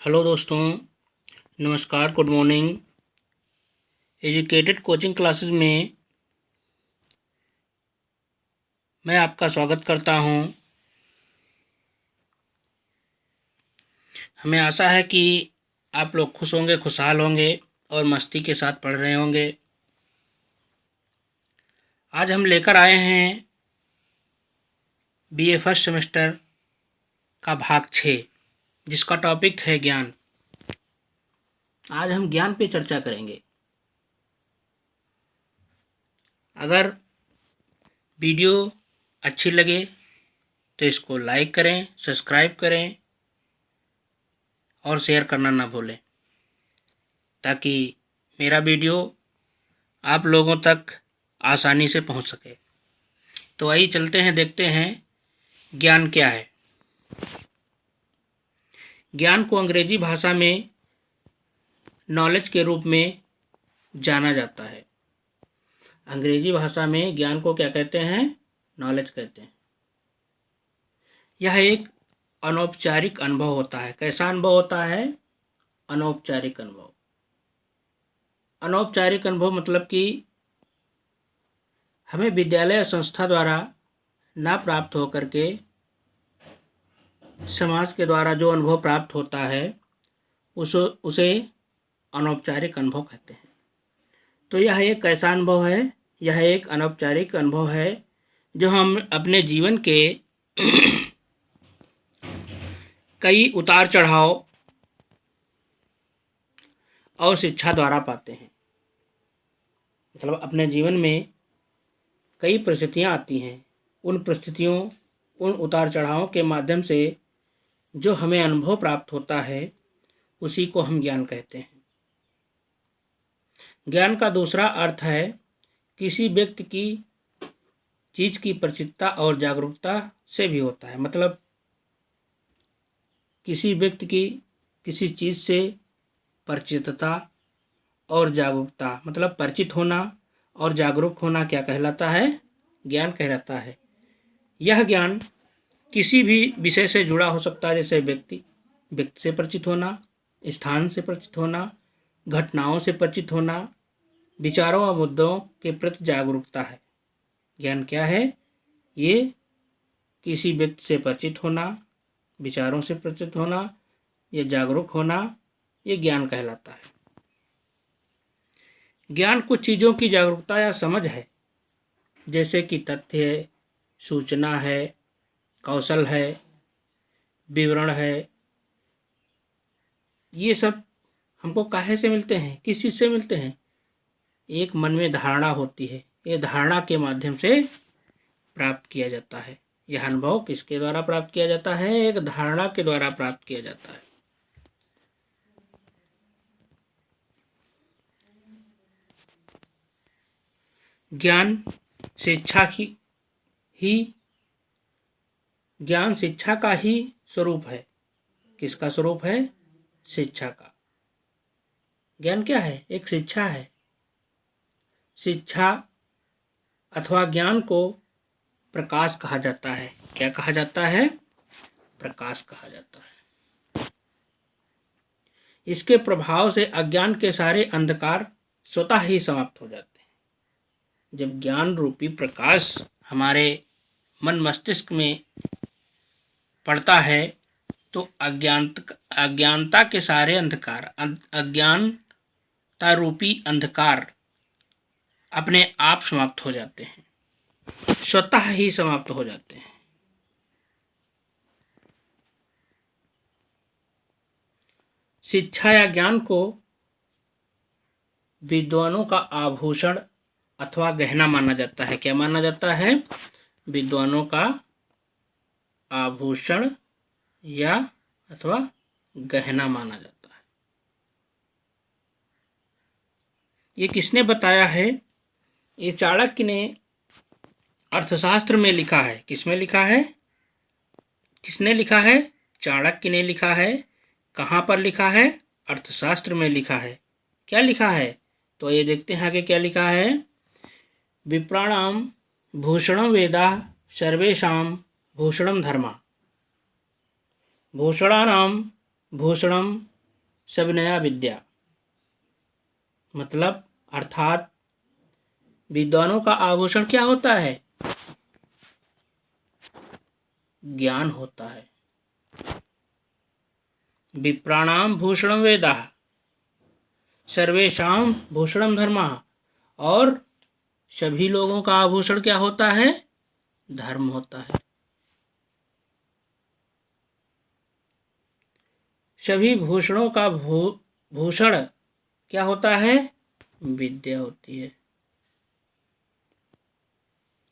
Hello दोस्तों, नमस्कार, good morning. Educated coaching classes में मैं आपका स्वागत करता हूं। हमें आशा है कि आप लोग खुश होंगे, खुशहाल होंगे और मस्ती के साथ पढ़ रहे होंगे। आज हम लेकर आए हैं बीए फर्स्ट सेमेस्टर का भाग 6, जिसका टॉपिक है ज्ञान। आज हम ज्ञान पे चर्चा करेंगे। अगर वीडियो अच्छी लगे तो इसको लाइक करें, सब्सक्राइब करें और शेयर करना ना भूलें, ताकि मेरा वीडियो आप लोगों तक आसानी से पहुंच सके। तो आइए चलते हैं, देखते हैं ज्ञान क्या है। ज्ञान को अंग्रेजी भाषा में नॉलेज के रूप में जाना जाता है। अंग्रेजी भाषा में ज्ञान को क्या कहते हैं? नॉलेज कहते हैं। यह एक अनौपचारिक अनुभव होता है। कैसा अनुभव होता है? अनौपचारिक अनुभव। अनौपचारिक अनुभव मतलब कि हमें विद्यालय या संस्था द्वारा ना प्राप्त होकर के समाज के द्वारा जो अनुभव प्राप्त होता है उसे अनौपचारिक अनुभव कहते हैं। तो यह एक कैसा अनुभव है? यह एक अनौपचारिक अनुभव है जो हम अपने जीवन के कई उतार चढ़ाव और शिक्षा द्वारा पाते हैं। मतलब अपने जीवन में कई परिस्थितियाँ आती हैं, उन परिस्थितियों, उन उतार चढ़ावों के माध्यम से जो हमें अनुभव प्राप्त होता है उसी को हम ज्ञान कहते हैं। ज्ञान का दूसरा अर्थ है किसी व्यक्ति की चीज़ की परिचितता और जागरूकता से भी होता है। मतलब किसी व्यक्ति की किसी चीज़ से परिचितता और जागरूकता, मतलब परिचित होना और जागरूक होना क्या कहलाता है? ज्ञान कहलाता है। यह ज्ञान किसी भी विषय से जुड़ा हो सकता है, जैसे व्यक्ति से परिचित होना, स्थान से परिचित होना, घटनाओं से परिचित होना, विचारों और मुद्दों के प्रति जागरूकता है। ज्ञान क्या है? ये किसी व्यक्ति से परिचित होना, विचारों से परिचित होना, या जागरूक होना, ये ज्ञान कहलाता है। ज्ञान कुछ चीज़ों की जागरूकता या समझ है, जैसे कि तथ्य है, सूचना है, कौशल है, विवरण है। ये सब हमको काहे से मिलते हैं? किस चीज़ से मिलते हैं? एक मन में धारणा होती है, ये धारणा के माध्यम से प्राप्त किया जाता है। यह अनुभव किसके द्वारा प्राप्त किया जाता है? एक धारणा के द्वारा प्राप्त किया जाता है। ज्ञान शिक्षा का ही स्वरूप है। किसका स्वरूप है? शिक्षा का। ज्ञान क्या है? एक शिक्षा है। शिक्षा अथवा ज्ञान को प्रकाश कहा जाता है। क्या कहा जाता है? प्रकाश कहा जाता है। इसके प्रभाव से अज्ञान के सारे अंधकार स्वतः ही समाप्त हो जाते हैं। जब ज्ञान रूपी प्रकाश हमारे मन मस्तिष्क में पड़ता है तो अज्ञानता के सारे अंधकार, अज्ञानता रूपी अंधकार अपने आप समाप्त हो जाते हैं, स्वतः ही समाप्त हो जाते हैं। शिक्षा या ज्ञान को विद्वानों का आभूषण अथवा गहना माना जाता है। क्या माना जाता है? विद्वानों का आभूषण या अथवा गहना माना जाता है। ये किसने बताया है? ये चाणक्य ने अर्थशास्त्र में लिखा है। किसमें लिखा है? किसने लिखा है? चाणक्य ने लिखा है। कहाँ पर लिखा है? अर्थशास्त्र में लिखा है। क्या लिखा है? तो ये देखते हैं आगे क्या लिखा है। विप्राणाम भूषणम वेदा सर्वेषां भूषणम धर्मा, भूषणानां भूषणम सविनया विद्या मतलब अर्थात विद्वानों का आभूषण क्या होता है? ज्ञान होता है। विप्राणाम भूषणम वेदाः सर्वेषां भूषणम धर्मः, और सभी लोगों का आभूषण क्या होता है? धर्म होता है। सभी भूषणों का भूषण क्या होता है? विद्या होती है।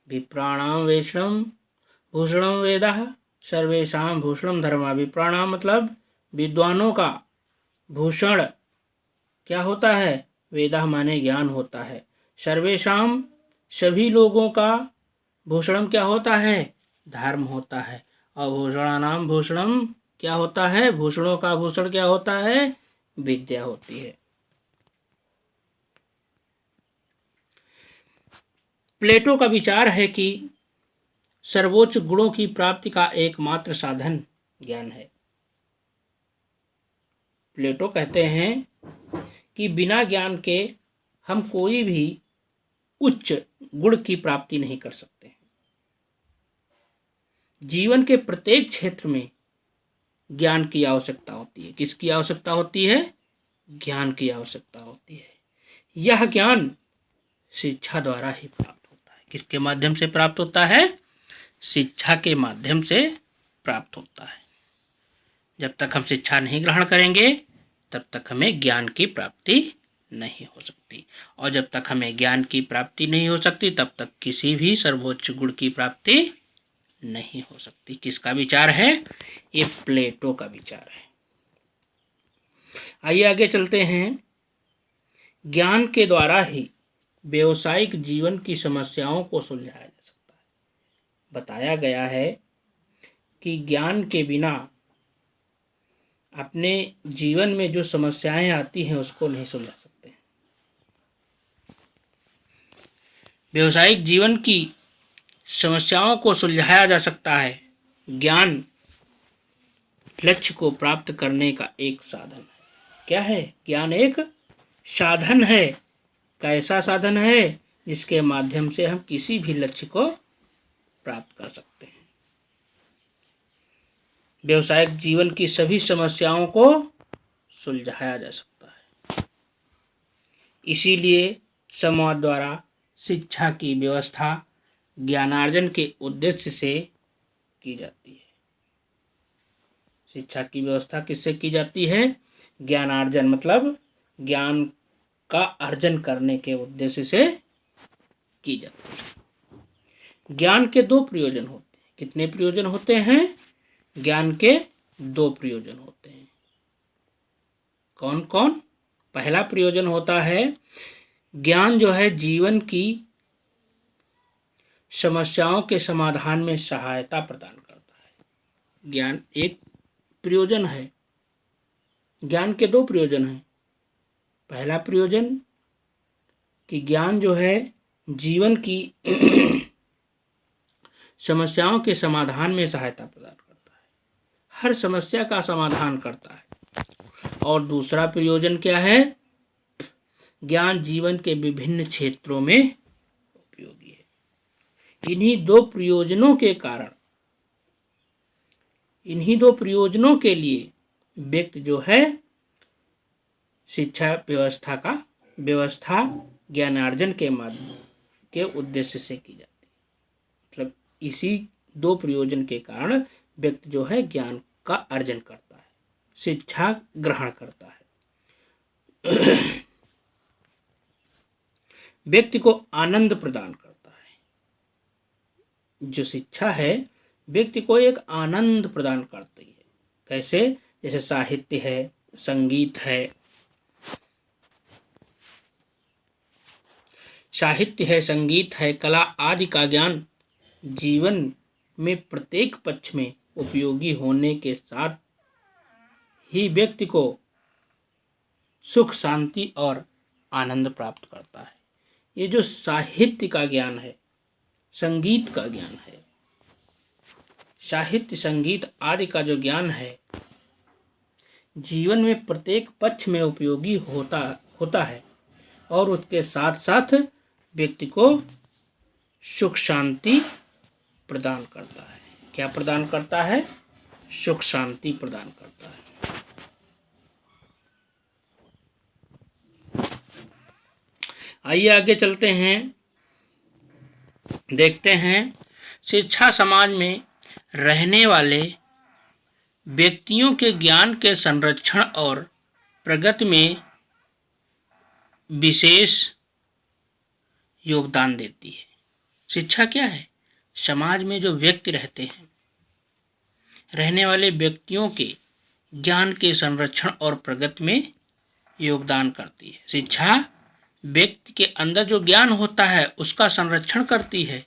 विप्राणाम वेषणम भूषणम वेदाः सर्वेषां भूषणम धर्मः। विप्राणाम मतलब विद्वानों का भूषण क्या होता है? वेदाः माने ज्ञान होता है। सर्वेषां सभी लोगों का भूषणम क्या होता है? धर्म होता है। और भूषणानाम भूषणम क्या होता है? भूषणों का भूषण क्या होता है? विद्या होती है। प्लेटो का विचार है कि सर्वोच्च गुणों की प्राप्ति का एकमात्र साधन ज्ञान है। प्लेटो कहते हैं कि बिना ज्ञान के हम कोई भी उच्च गुण की प्राप्ति नहीं कर सकते। जीवन के प्रत्येक क्षेत्र में ज्ञान की आवश्यकता होती है। किसकी आवश्यकता होती है? ज्ञान की आवश्यकता होती है। यह ज्ञान शिक्षा द्वारा ही प्राप्त होता है। किसके माध्यम से प्राप्त होता है? शिक्षा के माध्यम से प्राप्त होता है। जब तक हम शिक्षा नहीं ग्रहण करेंगे तब तक हमें ज्ञान की प्राप्ति नहीं हो सकती, और जब तक हमें ज्ञान की प्राप्ति नहीं हो सकती तब तक किसी भी सर्वोच्च गुण की प्राप्ति नहीं हो सकती। किसका विचार है? ये प्लेटो का विचार है। आइए आगे चलते हैं। ज्ञान के द्वारा ही व्यवसायिक जीवन की समस्याओं को सुलझाया जा सकता है। बताया गया है कि ज्ञान के बिना अपने जीवन में जो समस्याएं आती हैं उसको नहीं सुलझा सकते। व्यवसायिक जीवन की समस्याओं को सुलझाया जा सकता है। ज्ञान लक्ष्य को प्राप्त करने का एक साधन है। क्या है? ज्ञान एक साधन है। कैसा साधन है? जिसके माध्यम से हम किसी भी लक्ष्य को प्राप्त कर सकते हैं। व्यवसायिक जीवन की सभी समस्याओं को सुलझाया जा सकता है। इसीलिए समाज द्वारा शिक्षा की व्यवस्था ज्ञानार्जन के उद्देश्य से की जाती है। शिक्षा की व्यवस्था किससे की जाती है? ज्ञानार्जन मतलब ज्ञान का अर्जन करने के उद्देश्य से की जाती है। ज्ञान के दो प्रयोजन होते हैं। कितने प्रयोजन होते हैं? ज्ञान के दो प्रयोजन होते हैं। कौन कौन? पहला प्रयोजन होता है ज्ञान जो है जीवन की समस्याओं के समाधान में सहायता प्रदान करता है। ज्ञान एक प्रयोजन है। ज्ञान के दो प्रयोजन हैं। पहला प्रयोजन कि ज्ञान जो है जीवन की समस्याओं के समाधान में सहायता प्रदान करता है। हर समस्या का समाधान करता है। और दूसरा प्रयोजन क्या है? ज्ञान जीवन के विभिन्न क्षेत्रों में उपयोगी है। इन्हीं दो प्रयोजनों के लिए व्यक्ति जो है शिक्षा व्यवस्था ज्ञानार्जन के उद्देश्य से की जाती है। मतलब इसी दो प्रयोजन के कारण व्यक्ति जो है ज्ञान का अर्जन करता है, शिक्षा ग्रहण करता है। व्यक्ति को आनंद प्रदान करता है। जो शिक्षा है व्यक्ति को एक आनंद प्रदान करती है। कैसे? जैसे साहित्य है, संगीत है। साहित्य है, संगीत है, कला आदि का ज्ञान जीवन में प्रत्येक पक्ष में उपयोगी होने के साथ ही व्यक्ति को सुख, शांति और आनंद प्राप्त करता है। ये जो साहित्य का ज्ञान है, संगीत का ज्ञान है, साहित्य, संगीत आदि का जो ज्ञान है, जीवन में प्रत्येक पक्ष में उपयोगी होता है और उसके साथ साथ व्यक्ति को सुख शांति प्रदान करता है। क्या प्रदान करता है? सुख शांति प्रदान करता है। आइए आगे चलते हैं, देखते हैं शिक्षा समाज में रहने वाले व्यक्तियों के ज्ञान के संरक्षण और प्रगति में विशेष योगदान देती है। शिक्षा क्या है? समाज में जो व्यक्ति रहने वाले व्यक्तियों के ज्ञान के संरक्षण और प्रगति में योगदान करती है। शिक्षा व्यक्ति के अंदर जो ज्ञान होता है उसका संरक्षण करती है,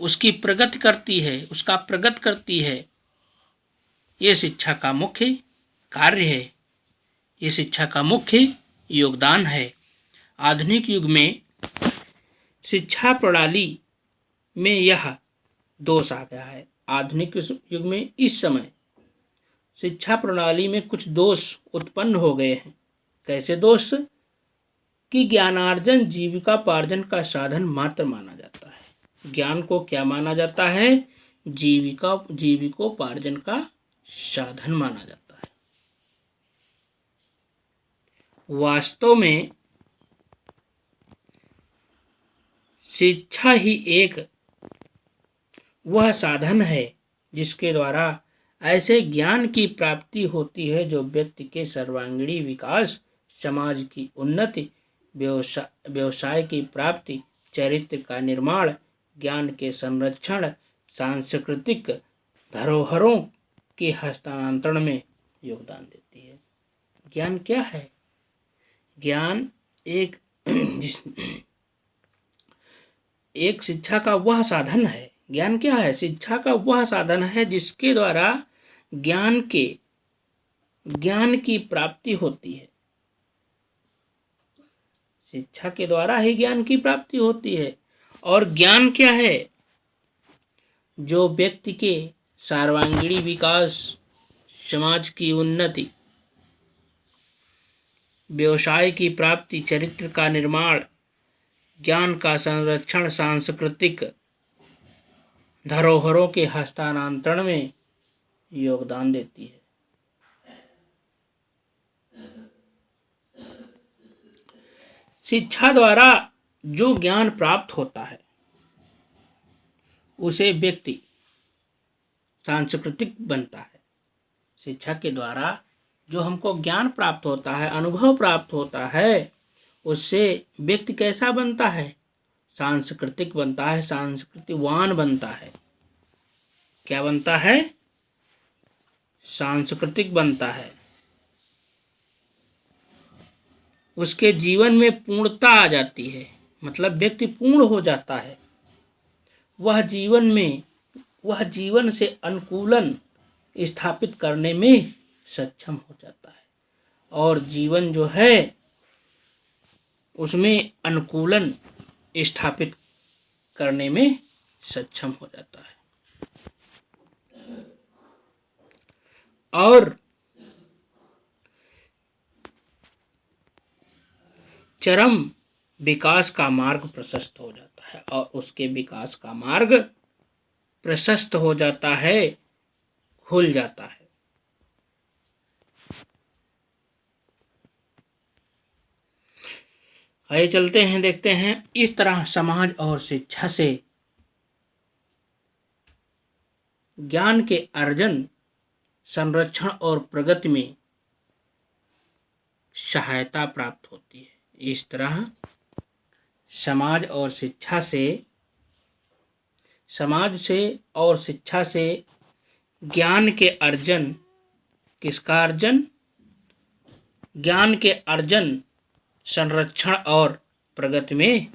उसकी प्रगति करती है, उसका प्रगति करती है। ये शिक्षा का मुख्य कार्य है, ये शिक्षा का मुख्य योगदान है। आधुनिक युग में शिक्षा प्रणाली में यह दोष आ गया है। आधुनिक युग में इस समय शिक्षा प्रणाली में कुछ दोष उत्पन्न हो गए हैं। कैसे दोष? कि ज्ञानार्जन जीविकापार्जन का साधन मात्र माना जाता है। ज्ञान को क्या माना जाता है? जीविकोपार्जन का साधन माना जाता है। वास्तव में शिक्षा ही एक वह साधन है जिसके द्वारा ऐसे ज्ञान की प्राप्ति होती है जो व्यक्ति के सर्वांगीण विकास, समाज की उन्नति, व्यवसाय की प्राप्ति, चरित्र का निर्माण, ज्ञान के संरक्षण, सांस्कृतिक धरोहरों के हस्तांतरण में योगदान देती है। ज्ञान क्या है? ज्ञान एक शिक्षा का वह साधन है। ज्ञान क्या है? शिक्षा का वह साधन है जिसके द्वारा ज्ञान की प्राप्ति होती है। शिक्षा के द्वारा ही ज्ञान की प्राप्ति होती है। और ज्ञान क्या है? जो व्यक्ति के सर्वांगीण विकास, समाज की उन्नति, व्यवसाय की प्राप्ति, चरित्र का निर्माण, ज्ञान का संरक्षण, सांस्कृतिक धरोहरों के हस्तांतरण में योगदान देती है। शिक्षा द्वारा जो ज्ञान प्राप्त होता है उसे व्यक्ति सांस्कृतिक बनता है। शिक्षा के द्वारा जो हमको ज्ञान प्राप्त होता है, अनुभव प्राप्त होता है, उससे व्यक्ति कैसा बनता है? सांस्कृतिक बनता है, सांस्कृतिकवान बनता है। क्या बनता है? सांस्कृतिक बनता है। उसके जीवन में पूर्णता आ जाती है, मतलब व्यक्ति पूर्ण हो जाता है। वह जीवन से अनुकूलन स्थापित करने में सक्षम हो जाता है और जीवन जो है उसमें अनुकूलन स्थापित करने में सक्षम हो जाता है। और चरम विकास का मार्ग प्रशस्त हो जाता है और उसके विकास का मार्ग प्रशस्त हो जाता है, खुल जाता है। आइए चलते हैं, देखते हैं इस तरह समाज और शिक्षा से ज्ञान के अर्जन, संरक्षण और प्रगति में सहायता प्राप्त होती है। इस तरह समाज और शिक्षा से ज्ञान के अर्जन, किसका अर्जन? ज्ञान के अर्जन, संरक्षण और प्रगति में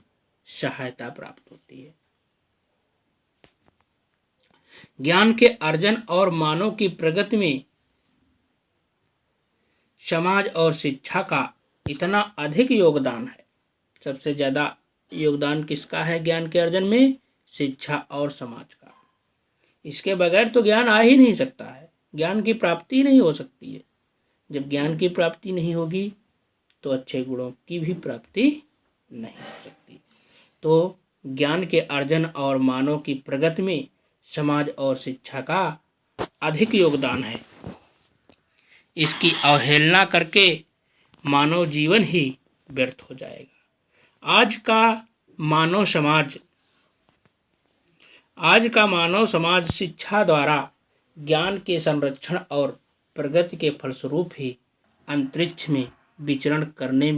सहायता प्राप्त होती है। ज्ञान के अर्जन और मानव की प्रगति में समाज और शिक्षा का इतना अधिक योगदान है। सबसे ज़्यादा योगदान किसका है ज्ञान के अर्जन में? शिक्षा और समाज का। इसके बगैर तो ज्ञान आ ही नहीं सकता है। ज्ञान की प्राप्ति नहीं हो सकती है। जब ज्ञान की प्राप्ति नहीं होगी तो अच्छे गुणों की भी प्राप्ति नहीं हो सकती। तो ज्ञान के अर्जन और मानव की प्रगति में समाज और शिक्षा का अधिक योगदान है। इसकी अवहेलना करके मानव जीवन ही व्यर्थ हो जाएगा। आज का मानव समाज शिक्षा द्वारा ज्ञान के संरक्षण और प्रगति के फलस्वरूप ही अंतरिक्ष में विचरण करने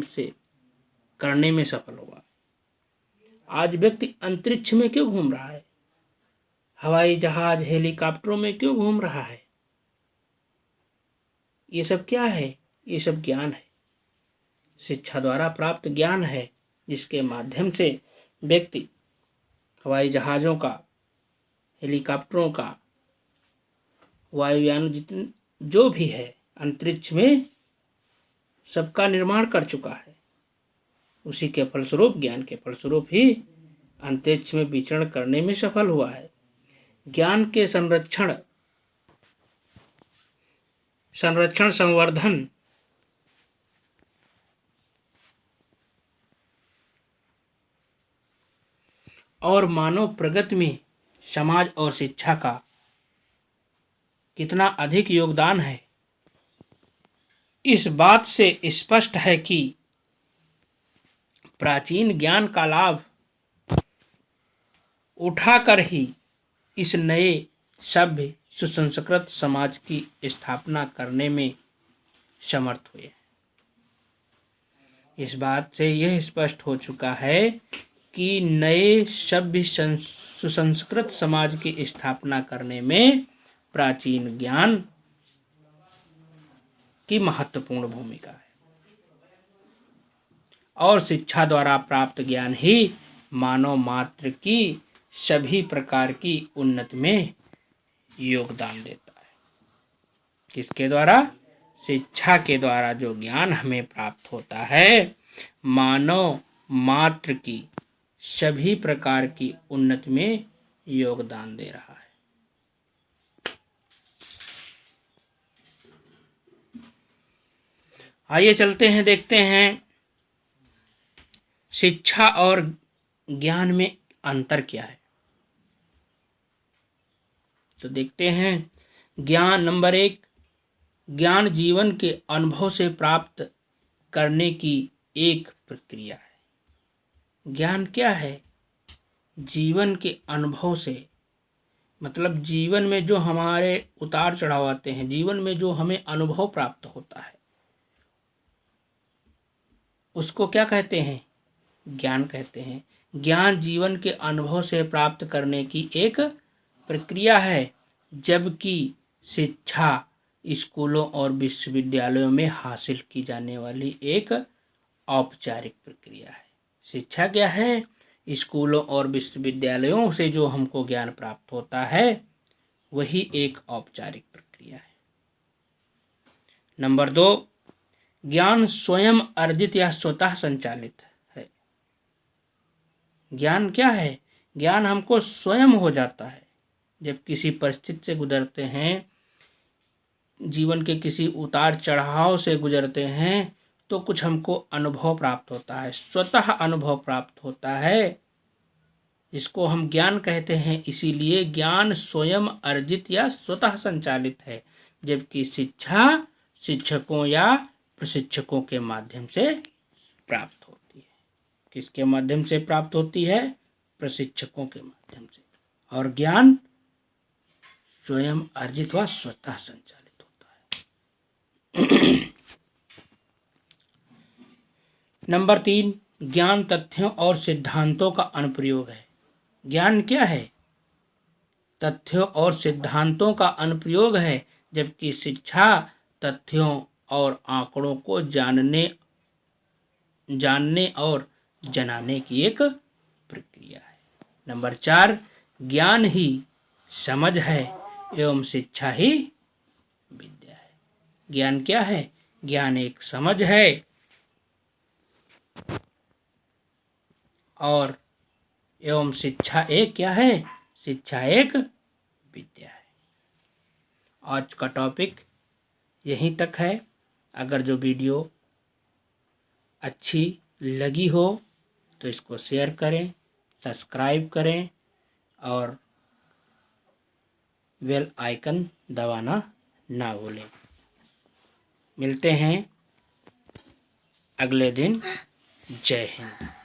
में सफल हुआ। आज व्यक्ति अंतरिक्ष में क्यों घूम रहा है? हवाई जहाज, हेलीकॉप्टरों में क्यों घूम रहा है? ये सब क्या है? ये सब ज्ञान है, शिक्षा द्वारा प्राप्त ज्ञान है, जिसके माध्यम से व्यक्ति हवाई जहाज़ों का, हेलीकॉप्टरों का, वायुयान जितने जो भी है अंतरिक्ष में सबका निर्माण कर चुका है। उसी के फलस्वरूप, ज्ञान के फलस्वरूप ही अंतरिक्ष में विचरण करने में सफल हुआ है। ज्ञान के संरक्षण, संवर्धन और मानव प्रगति में समाज और शिक्षा का कितना अधिक योगदान है, इस बात से स्पष्ट है कि प्राचीन ज्ञान का लाभ उठाकर ही इस नए सभ्य सुसंस्कृत समाज की स्थापना करने में समर्थ हुए। इस बात से यह स्पष्ट हो चुका है कि नए सभ्य सुसंस्कृत समाज की स्थापना करने में प्राचीन ज्ञान की महत्वपूर्ण भूमिका है और शिक्षा द्वारा प्राप्त ज्ञान ही मानव मात्र की सभी प्रकार की उन्नति में योगदान देता है। किसके द्वारा? शिक्षा के द्वारा जो ज्ञान हमें प्राप्त होता है, मानव मात्र की सभी प्रकार की उन्नति में योगदान दे रहा है। आइए चलते हैं, देखते हैं शिक्षा और ज्ञान में अंतर क्या है। तो देखते हैं, ज्ञान नंबर 1, ज्ञान जीवन के अनुभव से प्राप्त करने की एक प्रक्रिया है। ज्ञान क्या है? जीवन के अनुभव से, मतलब जीवन में जो हमारे उतार चढ़ाव आते हैं, जीवन में जो हमें अनुभव प्राप्त होता है, उसको क्या कहते हैं? ज्ञान कहते हैं। ज्ञान जीवन के अनुभव से प्राप्त करने की एक प्रक्रिया है, जबकि शिक्षा स्कूलों और विश्वविद्यालयों में हासिल की जाने वाली एक औपचारिक प्रक्रिया है। शिक्षा क्या है? स्कूलों और विश्वविद्यालयों से जो हमको ज्ञान प्राप्त होता है, वही एक औपचारिक प्रक्रिया है। नंबर 2, ज्ञान स्वयं अर्जित या स्वतः संचालित है। ज्ञान क्या है? ज्ञान हमको स्वयं हो जाता है। जब किसी परिस्थिति से गुजरते हैं, जीवन के किसी उतार चढ़ाव से गुजरते हैं, तो कुछ हमको अनुभव प्राप्त होता है, स्वतः अनुभव प्राप्त होता है, जिसको हम ज्ञान कहते हैं। इसीलिए ज्ञान स्वयं अर्जित या स्वतः संचालित है, जबकि शिक्षा शिक्षकों या प्रशिक्षकों के माध्यम से प्राप्त होती है। किसके माध्यम से प्राप्त होती है? प्रशिक्षकों के माध्यम से। और ज्ञान स्वयं अर्जित व स्वतः संचालित होता है। नंबर 3, ज्ञान तथ्यों और सिद्धांतों का अनुप्रयोग है। ज्ञान क्या है? तथ्यों और सिद्धांतों का अनुप्रयोग है, जबकि शिक्षा तथ्यों और आंकड़ों को जानने और जनाने की एक प्रक्रिया है। नंबर 4, ज्ञान ही समझ है एवं शिक्षा ही विद्या है। ज्ञान क्या है? ज्ञान एक समझ है और एवं शिक्षा एक क्या है? शिक्षा एक विद्या है। आज का टॉपिक यहीं तक है। अगर जो वीडियो अच्छी लगी हो तो इसको शेयर करें, सब्सक्राइब करें और बेल आइकन दबाना ना भूलें। मिलते हैं अगले दिन। जय हिंद।